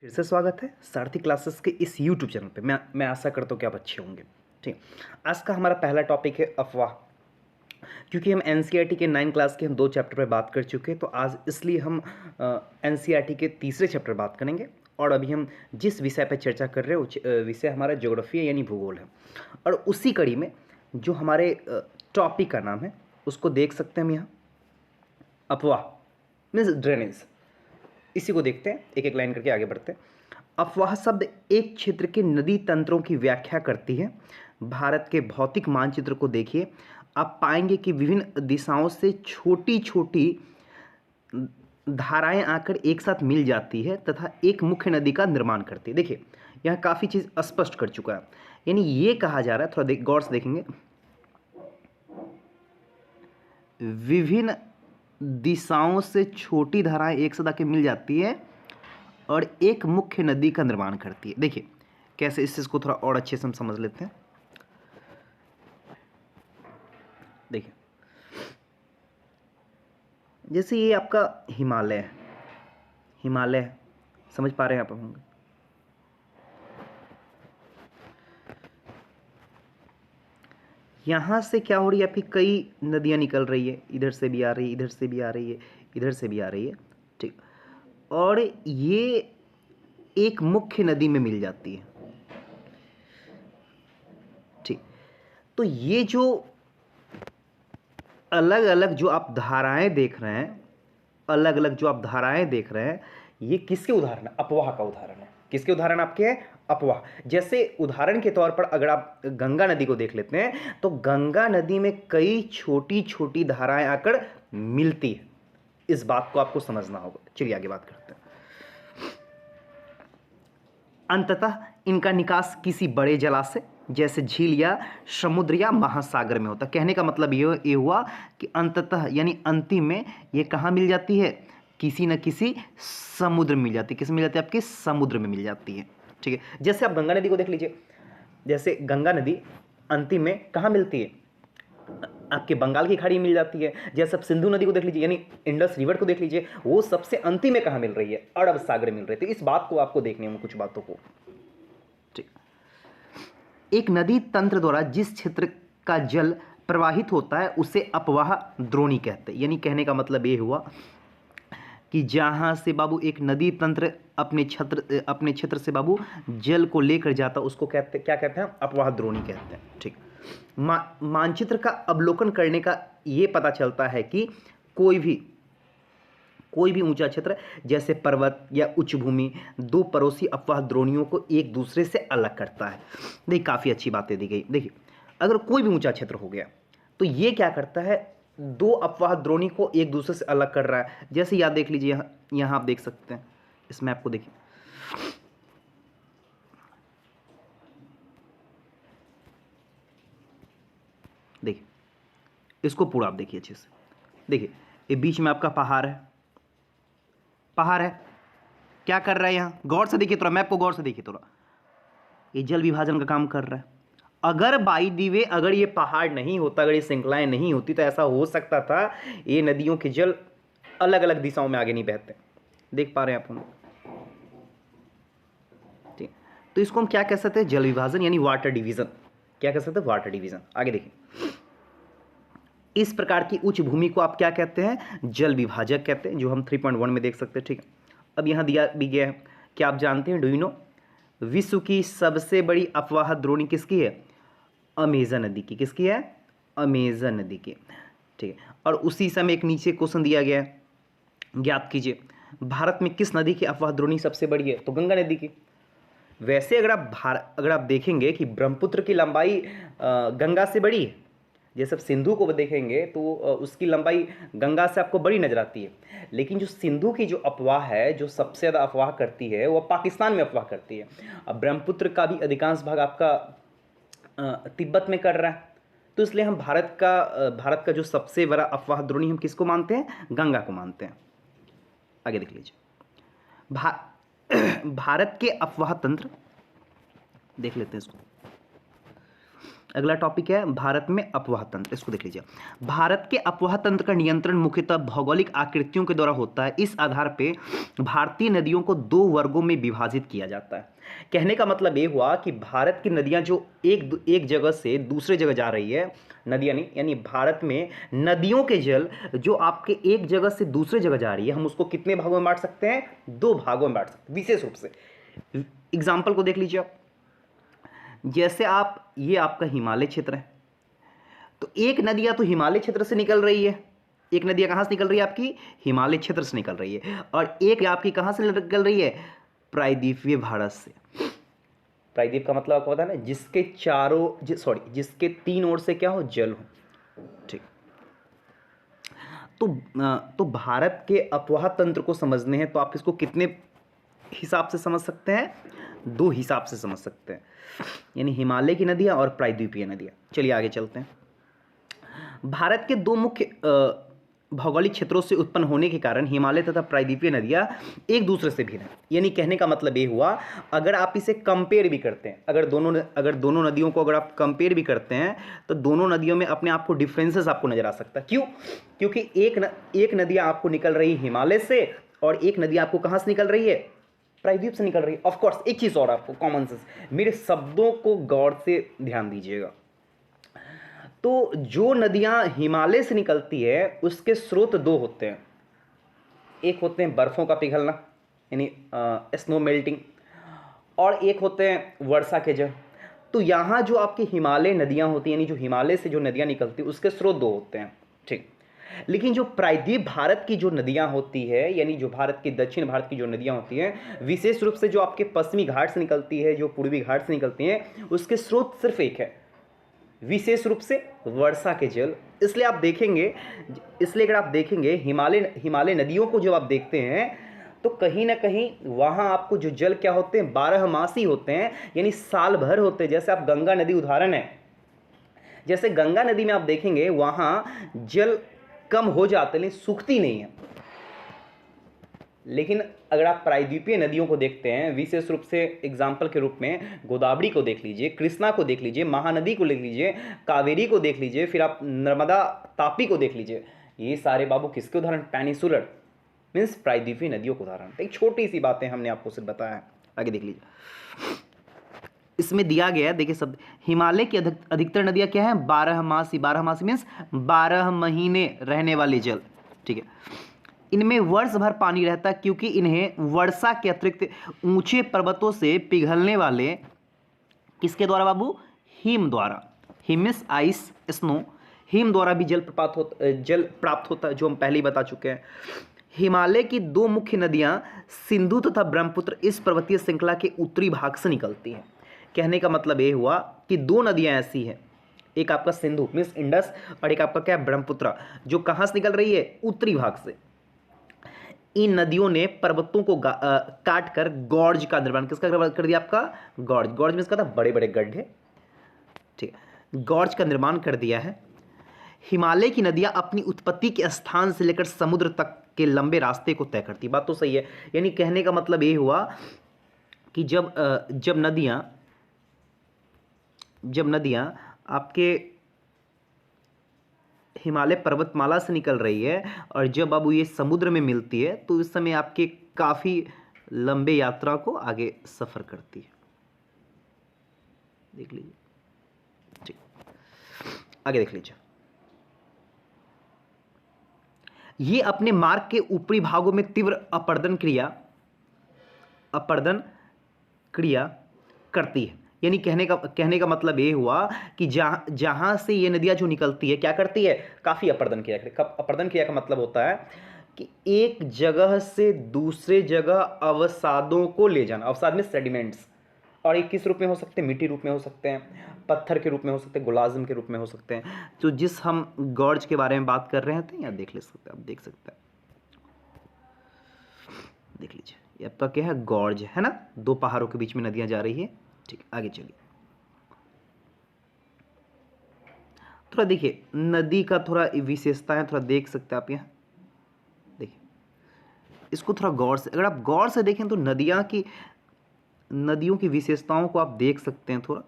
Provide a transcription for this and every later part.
फिर से स्वागत है सारथी क्लासेस के इस यूट्यूब चैनल पे। मैं आशा करता हूँ कि आप अच्छे होंगे। ठीक, आज का हमारा पहला टॉपिक है अफवाह। क्योंकि हम एनसीईआरटी के 9 क्लास के हम 2 चैप्टर पे बात कर चुके हैं, तो आज इसलिए हम एनसीईआरटी के तीसरे चैप्टर बात करेंगे। और अभी हम जिस विषय पर चर्चा कर रहे हैं वो विषय हमारा ज्योग्राफी है, यानी भूगोल है। और उसी कड़ी में जो हमारे टॉपिक का नाम है उसको देख सकते हैं हम यहाँ, अफवाह मीन्स ड्रेनेज। इसी को देखते हैं, एक एक लाइन करके आगे बढ़ते हैं। अफवाह शब्द एक क्षेत्र के नदी तंत्रों की व्याख्या करती है। भारत के भौतिक मानचित्र को देखिए, आप पाएंगे कि विभिन्न दिशाओं से छोटी छोटी धाराएं आकर एक साथ मिल जाती है तथा एक मुख्य नदी का निर्माण करती है। देखिए यहाँ काफ़ी चीज़ स्पष्ट कर चुका है, यानी ये कहा जा रहा है, थोड़ा गौर से देखेंगे, विभिन्न दिशाओं से छोटी धाराएं एक साथ आके मिल जाती है और एक मुख्य नदी का निर्माण करती है। देखिए कैसे, इस चीज़ को थोड़ा और अच्छे से हम समझ लेते हैं। देखिए जैसे ये आपका हिमालय है, हिमालय समझ पा रहे हैं आप होंगे। यहाँ से क्या हो रही है, आपकी कई नदियाँ निकल रही है, इधर से भी आ रही है, इधर से भी आ रही है, इधर से भी आ रही है। ठीक, और ये एक मुख्य नदी में मिल जाती है। ठीक, तो ये जो अलग अलग जो आप धाराएं देख रहे हैं, अलग अलग जो आप धाराएं देख रहे हैं, ये किसके उदाहरण है? अफवाह का उदाहरण है। किसके उदाहरण आपके हैं? अफवाह। जैसे उदाहरण के तौर पर अगर आप गंगा नदी को देख लेते हैं, तो गंगा नदी में कई छोटी छोटी धाराएं आकर मिलती है। इस बात को आपको समझना होगा। चलिए आगे बात करते हैं। अंततः इनका निकास किसी बड़े जलाशय जैसे झील या समुद्र या महासागर में होता है। कहने का मतलब ये हुआ कि अंततः यानी अंतिम में ये कहाँ मिल जाती है? किसी न किसी समुद्र में मिल जाती है। किस में मिल जाती है? आपके समुद्र में मिल जाती है। ठीक है, जैसे आप गंगा नदी को देख लीजिए, जैसे गंगा नदी अंतिम में कहाँ मिलती है? आपके बंगाल की खाड़ी मिल जाती है। जैसे आप सिंधु नदी को देख लीजिए, यानी इंडस रिवर को देख लीजिए, वो सबसे अंतिम में कहाँ मिल रही है? अरब सागर मिल रही है। तो इस बात को आपको देखने में, कुछ बातों को। ठीक, एक नदी तंत्र द्वारा जिस क्षेत्र का जल प्रवाहित होता है उसे अपवाह द्रोणी कहते हैं। यानी कहने का मतलब ये हुआ कि जहाँ से बाबू एक नदी तंत्र अपने क्षेत्र से बाबू जल को लेकर जाता, उसको क्या कहते हैं? अपवाह द्रोणी कहते हैं। ठीक, मानचित्र का अवलोकन करने का ये पता चलता है कि कोई भी ऊंचा क्षेत्र जैसे पर्वत या उच्च भूमि दो पड़ोसी अपवाह द्रोणियों को एक दूसरे से अलग करता है। देखिए काफ़ी अच्छी बातें दी गई। देखिए अगर कोई भी ऊंचा क्षेत्र हो गया तो ये क्या करता है? दो अपवाह द्रोणी को एक दूसरे से अलग कर रहा है। जैसे याद देख लीजिए, यहाँ आप देख सकते हैं इस मैप को। देखिए देखिए इसको पूरा आप देखिए अच्छे से। देखिए ये बीच में आपका पहाड़ है, पहाड़ है, क्या कर रहा है यहाँ? गौर से देखिए थोड़ा, मैप को गौर से देखिए थोड़ा। ये जल विभाजन का काम कर रहा है। अगर बाई दी वे अगर ये पहाड़ नहीं होता, अगर ये श्रृंखलाएं नहीं होती, तो ऐसा हो सकता था ये नदियों के जल अलग अलग दिशाओं में आगे नहीं बहते। देख पा रहे हैं आप हम? ठीक, तो इसको हम क्या कह सकते हैं? जल विभाजन, यानी वाटर डिवीजन। क्या कह सकते हैं? Water division. आगे देखिए, इस प्रकार की उच्च भूमि को आप क्या कहते हैं? जल विभाजक कहते हैं, जो हम 3.1 में देख सकते हैं। ठीक है, अब यहाँ दिया भी गया है, क्या आप जानते हैं? डू यू नो विश्व की सबसे बड़ी अपवाह द्रोणी किसकी है? अमेजन नदी की। किसकी है? अमेजन नदी की। ठीक है, और उसी समय एक नीचे क्वेश्चन दिया गया है, ज्ञात कीजिए भारत में किस नदी की अपवाह द्रोणी सबसे बड़ी है? तो गंगा नदी की। वैसे अगर आप देखेंगे कि ब्रह्मपुत्र की लंबाई गंगा से बड़ी है। जैसे आप सिंधु को देखेंगे तो उसकी लंबाई गंगा से आपको बड़ी नजर आती है, लेकिन जो सिंधु की जो अफवाह है, जो सबसे ज़्यादा अफवाह करती है, वो पाकिस्तान में अफवाह करती है। अब ब्रह्मपुत्र का भी अधिकांश भाग आपका तिब्बत में कर रहा है, तो इसलिए हम भारत का जो सबसे बड़ा अफवाह द्रोणी हम किसको मानते हैं? गंगा को मानते हैं। आगे देख लीजिए, भारत के अफवाह तंत्र देख लेते हैं इसको। अगला टॉपिक है भारत में अपवाह तंत्र, इसको देख लीजिए। भारत के अपवाह तंत्र का नियंत्रण मुख्यतः भौगोलिक आकृतियों के द्वारा होता है। इस आधार पे भारतीय नदियों को दो वर्गों में विभाजित किया जाता है। कहने का मतलब ये हुआ कि भारत की नदियां जो एक जगह से दूसरे जगह जा रही है, नदियां नहीं, यानी भारत में नदियों के जल जो आपके एक जगह से दूसरे जगह जा रही है, हम उसको कितने भागों में बांट सकते हैं? दो भागों में बांट सकते हैं विशेष रूप से। एग्जाम्पल को देख लीजिए आप, जैसे आप, ये आपका हिमालय क्षेत्र है, तो एक नदियां तो हिमालय क्षेत्र से निकल रही है, एक नदियां कहां से निकल रही है? आपकी हिमालय क्षेत्र से निकल रही है, और एक आपकी कहां से निकल रही है? प्रायद्वीपीय भारत से। प्रायद्वीप का मतलब आपको पता है ना, जिसके जिसके तीन ओर से क्या हो? जल हो। ठीक, तो भारत के अपवाह तंत्र को समझने हैं तो आप इसको कितने हिसाब से समझ सकते हैं? दो हिसाब से समझ सकते हैं, यानी हिमालय की नदियां और प्रायद्वीपीय नदियां। चलिए आगे चलते हैं। भारत के दो मुख्य भौगोलिक क्षेत्रों से उत्पन्न होने के कारण हिमालय तथा प्रायद्वीपीय नदियां एक दूसरे से भिन्न हैं। यानी कहने का मतलब ये हुआ, अगर आप इसे कंपेयर भी करते हैं, अगर दोनों नदियों को अगर आप कंपेयर भी करते हैं तो दोनों नदियों में अपने आप को डिफरेंसेस आपको नजर आ सकता है। क्यों? क्योंकि एक नदियां आपको निकल रही हिमालय से और एक नदी आपको कहां से निकल रही है? प्रायद्वीप से निकल रही है। ऑफकोर्स एक चीज और आपको कॉमन सेंस, मेरे शब्दों को गौर से ध्यान दीजिएगा। तो जो नदियां हिमालय से निकलती है उसके स्रोत दो होते हैं, एक होते हैं बर्फों का पिघलना यानी स्नो मेल्टिंग, और एक होते हैं वर्षा के जल। तो यहाँ जो आपकी हिमालय नदियां होती हैं, यानी जो हिमालय से जो नदियां निकलती हैं उसके स्रोत दो होते हैं। ठीक, लेकिन जो प्रायद्वीप भारत की जो नदियां होती है, यानी जो भारत की दक्षिण भारत की जो नदियां होती हैं, विशेष रूप से जो आपके पश्चिमी घाट से निकलती है, जो पूर्वी घाट से निकलती हैं, उसके स्रोत सिर्फ एक है, विशेष रूप से वर्षा के जल। इसलिए अगर आप देखेंगे हिमालय नदियों को जब आप देखते हैं तो कहीं ना कहीं वहाँ आपको जो जल क्या होते हैं? 12 मासी होते हैं, यानी साल भर होते हैं। जैसे आप गंगा नदी उदाहरण है, जैसे गंगा नदी में आप देखेंगे वहाँ जल कम हो जाते हैं लेकिन सूखती नहीं है। लेकिन अगर आप प्रायद्वीपीय नदियों को देखते हैं, विशेष रूप से एग्जाम्पल के रूप में गोदावरी को देख लीजिए, कृष्णा को देख लीजिए, महानदी को देख लीजिए, कावेरी को देख लीजिए, फिर आप नर्मदा तापी को देख लीजिए, ये सारे बाबू किसके उदाहरण? पेनिसुलर मीन्स प्रायद्वीपीय नदियों के उदाहरण। एक छोटी सी बातें हमने आपको सिर्फ बताया है। आगे देख लीजिए, इसमें दिया गया है, देखिए शब्द, हिमालय की अधिकतर नदियां क्या है? 12 मासी। 12 मासी मीन्स 12 महीने रहने वाले जल। ठीक है, इनमें वर्ष भर पानी रहता है क्योंकि इन्हें वर्षा के अतिरिक्त ऊंचे पर्वतों से पिघलने वाले किसके द्वारा बाबू? हिम द्वारा। Him means ice, snow, him द्वारा भी जल प्राप्त होता है, जो हम पहले ही बता चुके हैं। हिमालय की दो मुख्य नदियां सिंधु तथा ब्रह्मपुत्र इस पर्वतीय श्रृंखला के उत्तरी भाग से निकलती हैं। कहने का मतलब ये हुआ कि दो नदियां ऐसी हैं, एक आपका सिंधु मीन्स इंडस और एक आपका क्या? ब्रह्मपुत्र, जो कहां से निकल रही है? उत्तरी भाग से। इन नदियों ने पर्वतों को काट कर गॉर्ज का निर्माण किसका कर दिया? आपका गॉर्ज। गॉर्ज में इसका था बड़े बड़े गड्ढे। ठीक है, गॉर्ज का निर्माण कर दिया है। हिमालय की नदियां अपनी उत्पत्ति के स्थान से लेकर समुद्र तक के लंबे रास्ते को तय करती। बात तो सही है, यानी कहने का मतलब ये हुआ कि जब नदियां आपके हिमालय पर्वतमाला से निकल रही है और जब अब ये समुद्र में मिलती है तो इस समय आपके काफ़ी लंबे यात्रा को आगे सफ़र करती है। देख लीजिए, ठीक, आगे देख लीजिए। ये अपने मार्ग के ऊपरी भागों में तीव्र अपर्दन क्रिया करती है। यानी कहने का मतलब ये हुआ कि जहां से ये नदियां जो निकलती है क्या करती है? काफ़ी अपर्दन क्रिया करती है। अपर्दन क्रिया का मतलब होता है कि एक जगह से दूसरे जगह अवसादों को ले जाना। अवसाद में सेडिमेंट्स, और एक किस रूप में हो सकते हैं? मिट्टी रूप में हो सकते हैं, पत्थर के रूप में हो सकते हैं, गुलाज़िम के रूप में हो सकते हैं। तो जिस हम गॉर्ज के बारे में बात कर रहे थे, यहाँ देख ले सकते हैं, आप देख सकते हैं, देख लीजिए, ये आपका क्या है? गॉर्ज है ना, दो पहाड़ों के बीच में नदियां जा रही है। ठीक, आगे चलिए, थोड़ा देखिए नदी का थोड़ा विशेषता है, थोड़ा देख सकते हैं आप। यहाँ देखिए, इसको थोड़ा गौर से, अगर आप गौर से देखें तो नदियों की विशेषताओं को आप देख सकते हैं थोड़ा।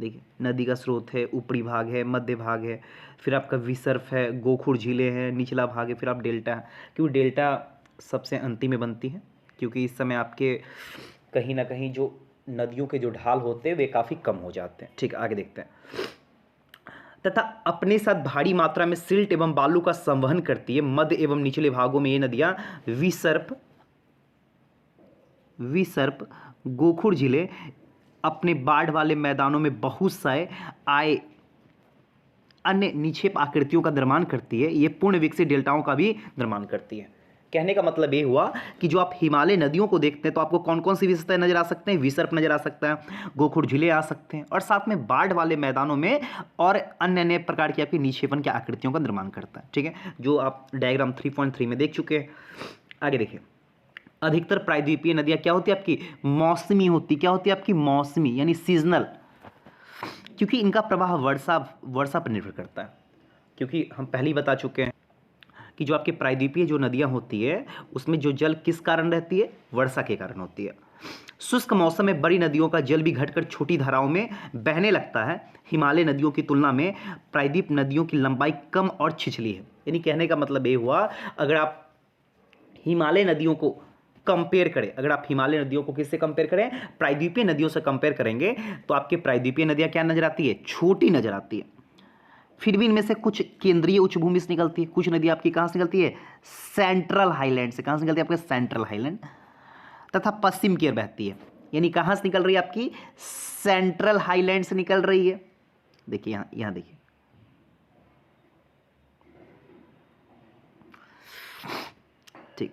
देखिए नदी का स्रोत है, ऊपरी भाग है, मध्य भाग है, फिर आपका विसर्प है, गोखुर झीलें हैं, निचला भाग है, फिर आप डेल्टा है। क्योंकि डेल्टा सबसे अंतिम में बनती है, क्योंकि इस समय आपके कहीं ना कहीं जो नदियों के जो ढाल होते हैं वे काफ़ी कम हो जाते हैं। ठीक, आगे देखते हैं। तथा अपने साथ भारी मात्रा में सिल्ट एवं बालू का संवहन करती है। मध्य एवं निचले भागों में ये नदियां विसर्प विसर्प गोखुर झीलें अपने बाढ़ वाले मैदानों में बहुत सारे आए अन्य निक्षेप आकृतियों का निर्माण करती है। ये पूर्ण विकसित डेल्टाओं का भी निर्माण करती है। कहने का मतलब ये हुआ कि जो आप हिमालय नदियों को देखते हैं तो आपको कौन कौन सी विशेषताएं नजर आ सकते हैं? विसर्प नजर आ सकता है, गोखुर झीलें आ सकते हैं, और साथ में बाढ़ वाले मैदानों में और अन्य अन्य प्रकार की आपकी निक्षेपण की आकृतियों का निर्माण करता है। ठीक है, जो आप डायग्राम 3.3 में देख चुके हैं। आगे देखिए, अधिकतर प्रायद्वीपीय नदियां क्या होती है आपकी? मौसमी होती। क्या होती है आपकी? मौसमी, यानी सीजनल, क्योंकि इनका प्रवाह वर्षा पर निर्भर करता है। क्योंकि हम पहले ही बता चुके हैं कि जो आपके प्रायद्वीपीय जो नदियां होती है उसमें जो जल किस कारण रहती है? वर्षा के कारण होती है। शुष्क मौसम में बड़ी नदियों का जल भी घटकर छोटी धाराओं में बहने लगता है। हिमालय नदियों की तुलना में प्रायद्वीप नदियों की लंबाई कम और छिछली है। यानी कहने का मतलब ये हुआ, अगर आप हिमालय नदियों को कंपेयर करें, अगर आप हिमालय नदियों को किससे कंपेयर करें? प्रायद्वीपीय नदियों से कंपेयर करेंगे तो आपके प्रायद्वीपीय नदियां क्या नजर आती है? छोटी नजर आती है। फिर भी इनमें से कुछ केंद्रीय उच्चभूमि से निकलती है, कुछ नदी आपकी कहां से निकलती है? सेंट्रल हाईलैंड से। कहां से निकलती है? आपके सेंट्रल हाईलैंड, तथा पश्चिम की ओर बहती है। यानी कहां से निकल रही है? आपकी सेंट्रल हाईलैंड से निकल रही है। देखिए यहां देखिए, ठीक।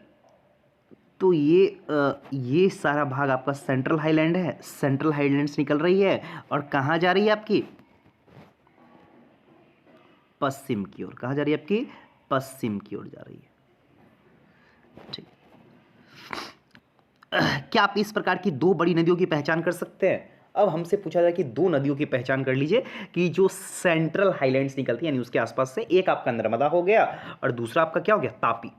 तो ये सारा भाग आपका सेंट्रल हाईलैंड है, सेंट्रल हाईलैंड से निकल रही है और कहां जा रही है आपकी? पश्चिम की ओर। कहां जा रही है आपकी? पश्चिम की ओर जा रही है। ठीक, क्या आप इस प्रकार की दो बड़ी नदियों की पहचान कर सकते हैं? अब हमसे पूछा जाए कि दो नदियों की पहचान कर लीजिए कि जो सेंट्रल हाईलैंड्स निकलती है यानी उसके आसपास से। एक आपका नर्मदा हो गया और दूसरा आपका क्या हो गया? तापी।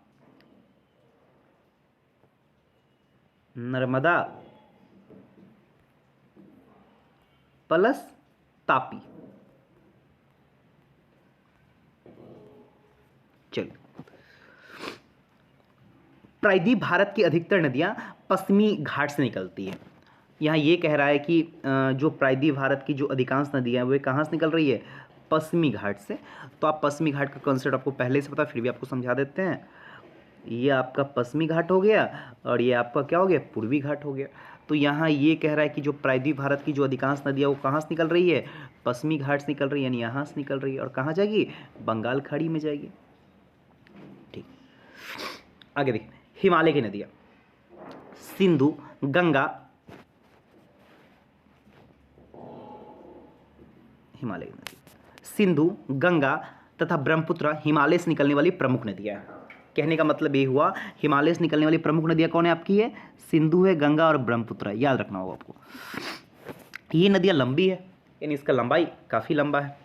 नर्मदा प्लस तापी। चलिए, प्रायद्वीप भारत की अधिकतर नदियां पश्चिमी घाट से निकलती है। यहाँ ये कह रहा है कि जो प्रायद्वीप भारत की जो अधिकांश नदियां हैं वे कहाँ से निकल रही है? पश्चिमी घाट से। तो आप पश्चिमी घाट का कंसेप्ट आपको पहले से पता, फिर भी आपको समझा देते हैं। ये आपका पश्चिमी घाट हो गया और ये आपका क्या हो गया? पूर्वी घाट हो गया। तो यहाँ ये कह रहा है कि जो प्रायद्वीप भारत की जो अधिकांश नदियाँ वो कहाँ से निकल रही है? पश्चिमी घाट से निकल रही है, यानी यहाँ से निकल रही है। और कहाँ जाएगी? बंगाल खाड़ी में जाएगी। ठीक, आगे देखिए, हिमालय की नदियाँ सिंधु, गंगा, हिमालय की नदी सिंधु, गंगा तथा ब्रह्मपुत्र हिमालय से निकलने वाली प्रमुख नदियाँ हैं। कहने का मतलब ये हुआ, हिमालय से निकलने वाली प्रमुख नदियाँ कौन है आपकी? है सिंधु है, गंगा और ब्रह्मपुत्र है। याद रखना होगा आपको। ये नदियाँ लंबी है, यानी इसका लंबाई काफ़ी लंबा है,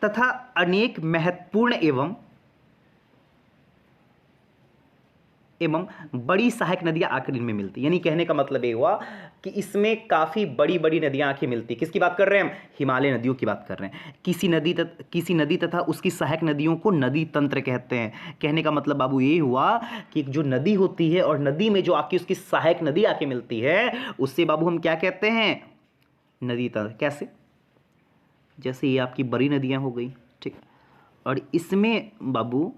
तथा अनेक महत्वपूर्ण एवं बड़ी सहायक नदियां आकर इनमें मिलती। यानी कहने का मतलब ये हुआ कि इसमें काफ़ी बड़ी बड़ी नदियां आके मिलती। किसकी बात कर रहे हैं हम? हिमालय नदियों की बात कर रहे हैं। किसी नदी तथा उसकी सहायक नदियों को नदी तंत्र कहते हैं। कहने का मतलब बाबू ये हुआ कि एक जो नदी होती है और नदी में जो आके उसकी सहायक नदी आके मिलती है उससे बाबू हम क्या कहते हैं? नदी तंत्र। कैसे? जैसे ये आपकी बड़ी नदियाँ हो गई, ठीक, और इसमें बाबू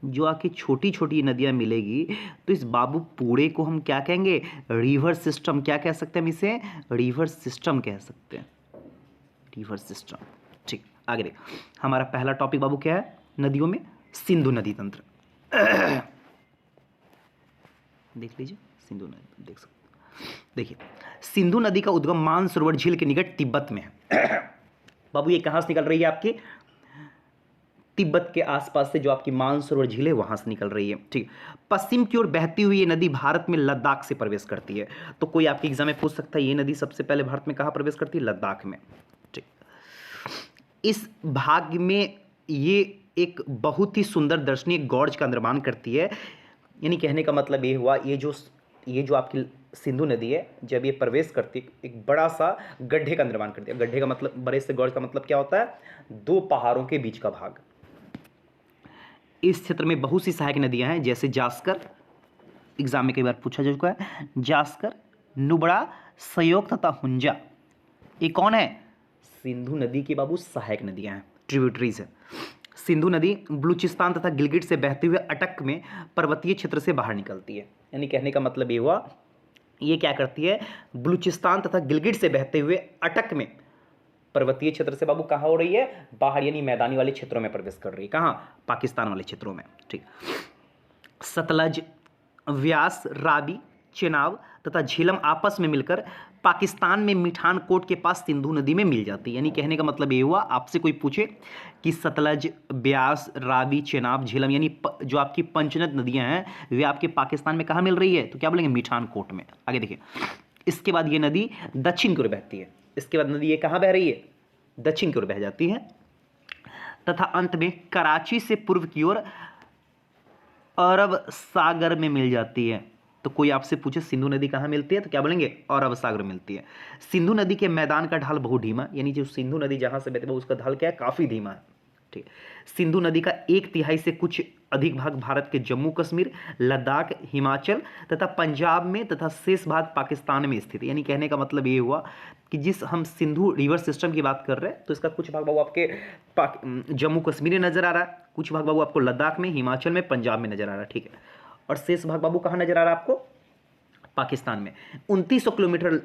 जो आके छोटी छोटी नदियाँ मिलेगी तो इस बाबू पूरे को हम क्या कहेंगे? River system. क्या कह सकते हैं हम इसे? रिवर सिस्टम कह सकते हैं, रिवर सिस्टम। ठीक, आगे देख, हमारा पहला टॉपिक बाबू क्या है नदियों में? सिंधु नदी तंत्र। देख लीजिए, सिंधु नदी देख सकते हैं। देखिए, सिंधु नदी का उद्गम मानसरोवर झील के निकट तिब्बत में है। बाबू ये कहाँ से निकल रही है आपकी? तिब्बत के आसपास से जो आपकी मानसरोवर झील है वहां से निकल रही है। ठीक, पश्चिम की ओर बहती हुई ये नदी भारत में लद्दाख से प्रवेश करती है। तो कोई आपके एग्जाम में पूछ सकता है ये नदी सबसे पहले भारत में कहाँ प्रवेश करती है? लद्दाख में। ठीक, इस भाग में ये एक बहुत ही सुंदर दर्शनीय गॉर्ज का निर्माण करती है। यानी कहने का मतलब ये हुआ, ये जो आपकी सिंधु नदी है, जब ये प्रवेश करती है एक बड़ा सा गड्ढे का निर्माण करती है। गड्ढे का मतलब, बड़े से गौड़ का मतलब क्या होता है, दो पहाड़ों के बीच का भाग। इस क्षेत्र में बहुत सी सहायक नदियां हैं, जैसे जास्कर, एग्जाम में कई बार पूछा जा चुका है, जास्कर, नुब्रा, सयोग तथा हुंजा। ये कौन है, सिंधु नदी की बाबू सहायक नदियां हैं, ट्रिब्यूटरीज है। सिंधु नदी बलूचिस्तान तथा गिलगिट से बहते हुए अटक में पर्वतीय क्षेत्र से बाहर निकलती है। यानी कहने का मतलब ये हुआ, ये क्या करती है, बलूचिस्तान तथा गिलगिट से बहते हुए अटक में पर्वतीय क्षेत्र से बाबू कहाँ हो रही है, बाहर, यानी मैदानी वाले क्षेत्रों में प्रवेश कर रही है। कहाँ, पाकिस्तान वाले क्षेत्रों में। ठीक, सतलज, व्यास, रावी, चेनाब तथा झेलम आपस में मिलकर पाकिस्तान में मिठान कोट के पास सिंधु नदी में मिल जाती है। यानी कहने का मतलब ये हुआ, आपसे कोई पूछे कि सतलज, ब्यास, रावी, चेनाब, झेलम, यानी जो आपकी पंचनद नदियां हैं वे आपके पाकिस्तान में कहाँ मिल रही है, तो क्या बोलेंगे, मिठान कोट में। आगे देखिए, इसके बाद ये नदी दक्षिण की ओर बहती है। इसके बाद नदी ये कहाँ बह रही है, दक्षिण की ओर बह जाती है, तथा अंत में कराची से पूर्व की ओर अरब सागर में मिल जाती है। तो कोई आपसे पूछे सिंधु नदी कहाँ मिलती है, तो क्या बोलेंगे, अरब सागर में मिलती है। सिंधु नदी के मैदान का ढाल बहुत धीमा, यानी जो सिंधु नदी जहाँ से बहती है उसका ढाल क्या है, काफ़ी धीमा है। ठीक, सिंधु नदी का 1/3 से कुछ अधिक भाग भारत के जम्मू कश्मीर, लद्दाख, हिमाचल तथा पंजाब में तथा शेष भाग पाकिस्तान में स्थित है। यानी कहने का मतलब ये हुआ कि जिस हम सिंधु रिवर सिस्टम की बात कर रहे हैं, तो इसका कुछ भाग बाबू आपके जम्मू कश्मीर में नजर आ रहा है, कुछ भाग बाबू आपको लद्दाख में, हिमाचल में, पंजाब में नजर आ रहा है। ठीक है, और शेष भाग बाबू कहाँ नजर आ रहा है आपको, पाकिस्तान में। 2900 किलोमीटर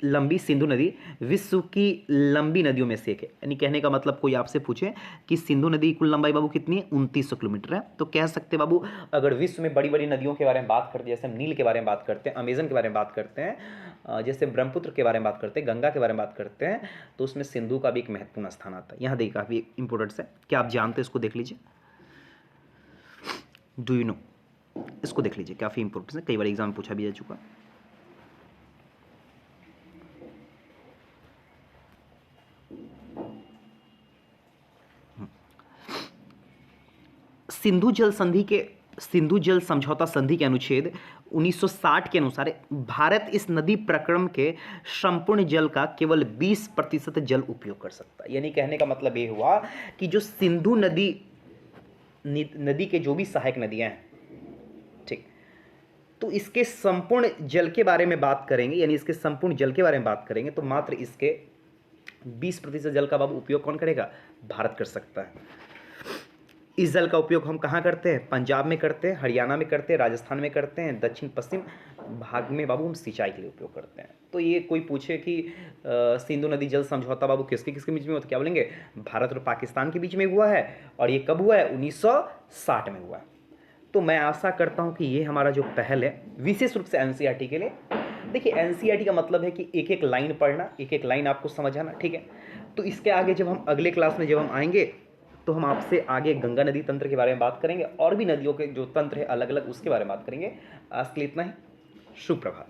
लंबी सिंधु नदी विश्व की लंबी नदियों में से एक है। यानी कहने का मतलब कोई आपसे पूछे कि सिंधु नदी की कुल लंबाई बाबू कितनी है, 2900 किलोमीटर है, तो कह सकते बाबू, अगर विश्व में बड़ी बड़ी नदियों के बारे में बात करते हैं, जैसे हम नील के बारे में बात करते हैं, अमेजन के बारे में बात करते हैं, जैसे ब्रह्मपुत्र के बारे में बात करते हैं, गंगा के बारे में बात करते हैं, तो उसमें सिंधु का भी एक महत्वपूर्ण स्थान आता है। यहाँ देखिए, काफ़ी इंपॉर्टेंट है, क्या आप जानते हैं, इसको देख लीजिए, डू यू नो, इसको देख लीजिए, काफ़ी इंपॉर्टेंट है, कई बार एग्जाम पूछा भी जा चुका। सिंधु जल समझौता संधि के अनुच्छेद 1960 के अनुसार भारत इस नदी प्रक्रम के संपूर्ण जल का केवल 20% जल उपयोग कर सकता है। यानी कहने का मतलब ये हुआ कि जो सिंधु नदी के जो भी सहायक नदियां हैं, ठीक, तो इसके संपूर्ण जल के बारे में बात करेंगे, यानी इसके संपूर्ण जल के बारे में बात करेंगे, तो मात्र इसके 20% जल का बाबू उपयोग कौन करेगा, भारत कर सकता है। इस जल का उपयोग हम कहाँ करते हैं, पंजाब में करते हैं, हरियाणा में करते हैं, राजस्थान में करते हैं, दक्षिण पश्चिम भाग में बाबू हम सिंचाई के लिए उपयोग करते हैं। तो ये कोई पूछे कि सिंधु नदी जल समझौता बाबू किसके किसके बीच में हुआ, तो क्या बोलेंगे, भारत और पाकिस्तान के बीच में हुआ है, और ये कब हुआ है, 1960 में हुआ है। तो मैं आशा करता हूँ कि ये हमारा जो पहल है, विशेष रूप से एनसीईआरटी के लिए। देखिए, एनसीईआरटी का मतलब है कि एक एक लाइन पढ़ना, एक एक लाइन आपको समझाना, ठीक है। तो इसके आगे जब हम अगले क्लास में जब हम आएंगे, तो हम आपसे आगे गंगा नदी तंत्र के बारे में बात करेंगे, और भी नदियों के जो तंत्र है अलग अलग, उसके बारे में बात करेंगे। आज के लिए इतना ही, शुभ प्रभात।